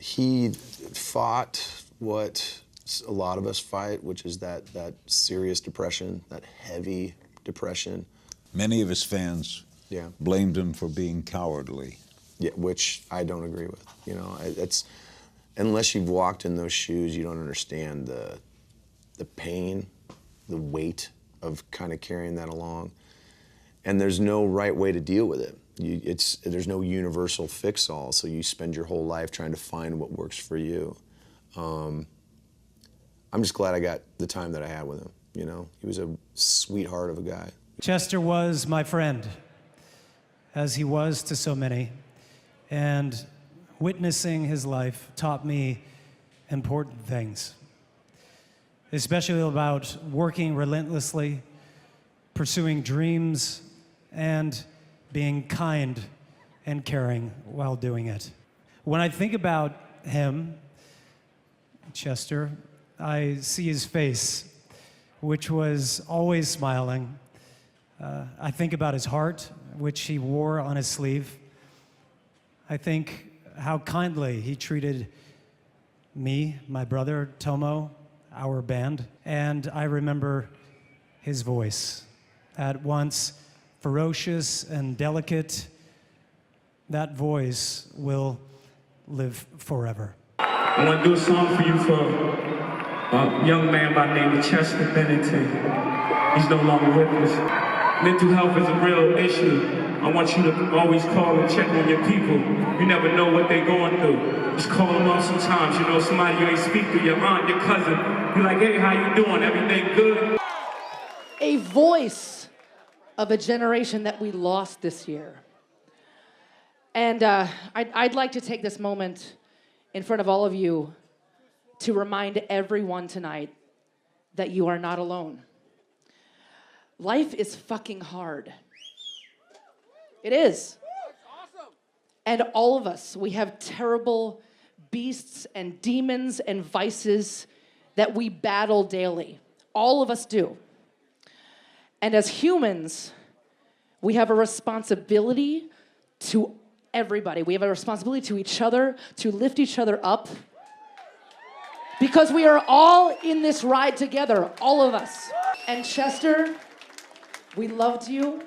he fought what a lot of us fight, which is that serious depression, that heavy depression. Many of his fans blamed him for being cowardly. Yeah, which I don't agree with. You know, it's unless you've walked in those shoes, you don't understand the pain, the weight of kind of carrying that along. And there's no right way to deal with it. There's no universal fix-all, so you spend your whole life trying to find what works for you. I'm just glad I got the time that I had with him, you know? He was a sweetheart of a guy. Chester was my friend, as he was to so many, and witnessing his life taught me important things, especially about working relentlessly, pursuing dreams, and being kind and caring while doing it. When I think about him, Chester, I see his face, which was always smiling. I think about his heart, which he wore on his sleeve. I think how kindly he treated me, my brother, Tomo, our band, and I remember his voice. At once ferocious and delicate, that voice will live forever. I want to do a song for you for a young man by the name of Chester Bennington. He's no longer with us. Mental health is a real issue. I want you to always call and check on your people. You never know what they're going through. Just call them up sometimes. You know, somebody you ain't speak to, your aunt, your cousin. You're like, hey, how you doing? Everything good? A voice of a generation that we lost this year. And I'd like to take this moment in front of all of you to remind everyone tonight that you are not alone. Life is fucking hard. It is. And all of us, we have terrible beasts and demons and vices that we battle daily. All of us do. And as humans, we have a responsibility to everybody. We have a responsibility to each other, to lift each other up. Because we are all in this ride together, all of us. And Chester, we loved you.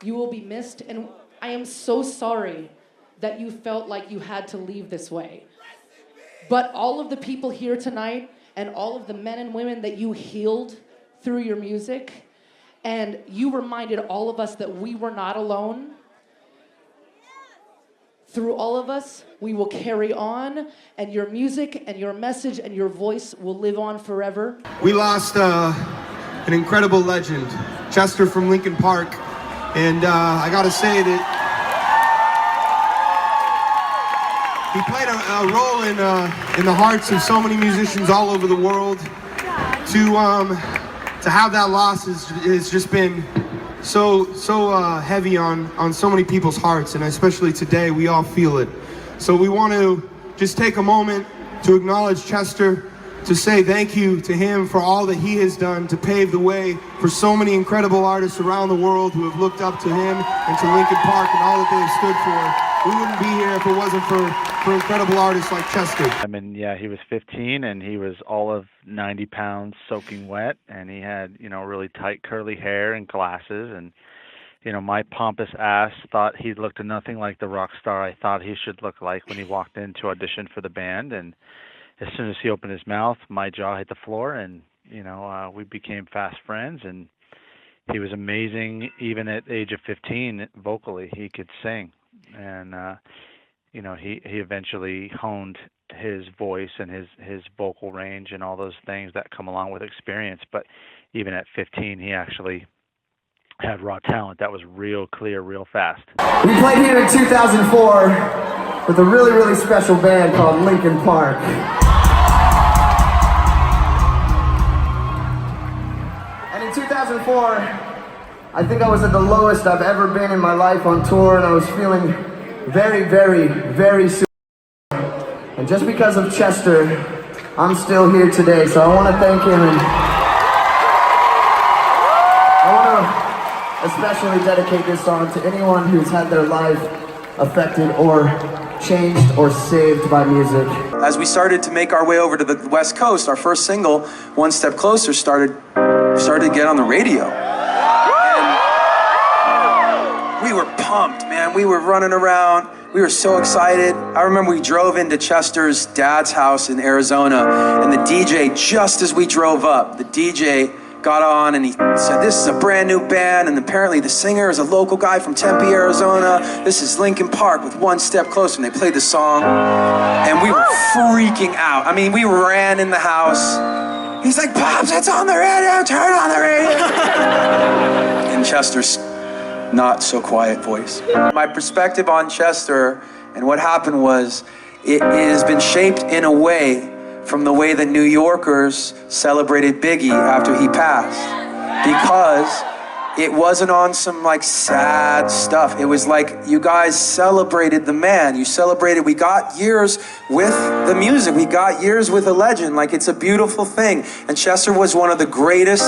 You will be missed. And I am so sorry that you felt like you had to leave this way. But all of the people here tonight and all of the men and women that you healed through your music, and you reminded all of us that we were not alone. Through all of us, we will carry on, and your music and your message and your voice will live on forever. We lost an incredible legend, Chester from Linkin Park, and I gotta say that he played a role in the hearts of so many musicians all over the world. To have that loss has just been so heavy on so many people's hearts, and especially today, we all feel it. So we want to just take a moment to acknowledge Chester, to say thank you to him for all that he has done to pave the way for so many incredible artists around the world who have looked up to him and to Linkin Park and all that they have stood for. We wouldn't be here if it wasn't for incredible artists like Chester. I mean, yeah, he was 15 and he was all of 90 pounds soaking wet, and he had, you know, really tight curly hair and glasses, and, you know, my pompous ass thought he looked nothing like the rock star I thought he should look like when he walked in to audition for the band. And as soon as he opened his mouth, my jaw hit the floor, and, you know, we became fast friends, and he was amazing. Even at the age of 15, vocally, he could sing. And, you know, he eventually honed his voice and his vocal range and all those things that come along with experience. But even at 15, he actually had raw talent that was real clear, real fast. We played here in 2004 with a really, really special band called Linkin Park. And in 2004, I think I was at the lowest I've ever been in my life on tour, and I was feeling very, very, very suicidal. And just because of Chester, I'm still here today, so I want to thank him, and I want to especially dedicate this song to anyone who's had their life affected or changed or saved by music. As we started to make our way over to the West Coast, our first single, One Step Closer, started to get on the radio. And we were pumped, man. We were running around. We were so excited. I remember we drove into Chester's dad's house in Arizona, and the DJ, just as we drove up, the DJ got on and he said, "This is a brand new band, and apparently the singer is a local guy from Tempe, Arizona. This is Linkin Park with One Step Closer." And they played the song, and we were freaking out. I mean, we ran in the house. He's like, "Pops, it's on the radio, turn on the radio." And Chester's not so quiet voice. My perspective on Chester and what happened was, it has been shaped in a way from the way that New Yorkers celebrated Biggie after he passed. Because it wasn't on some like sad stuff. It was like you guys celebrated the man. You celebrated, we got years with the music. We got years with a legend. Like, it's a beautiful thing. And Chester was one of the greatest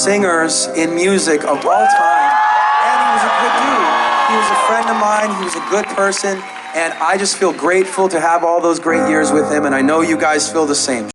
singers in music of all time. And he was a good dude. He was a friend of mine. He was a good person. And I just feel grateful to have all those great years with him, and I know you guys feel the same.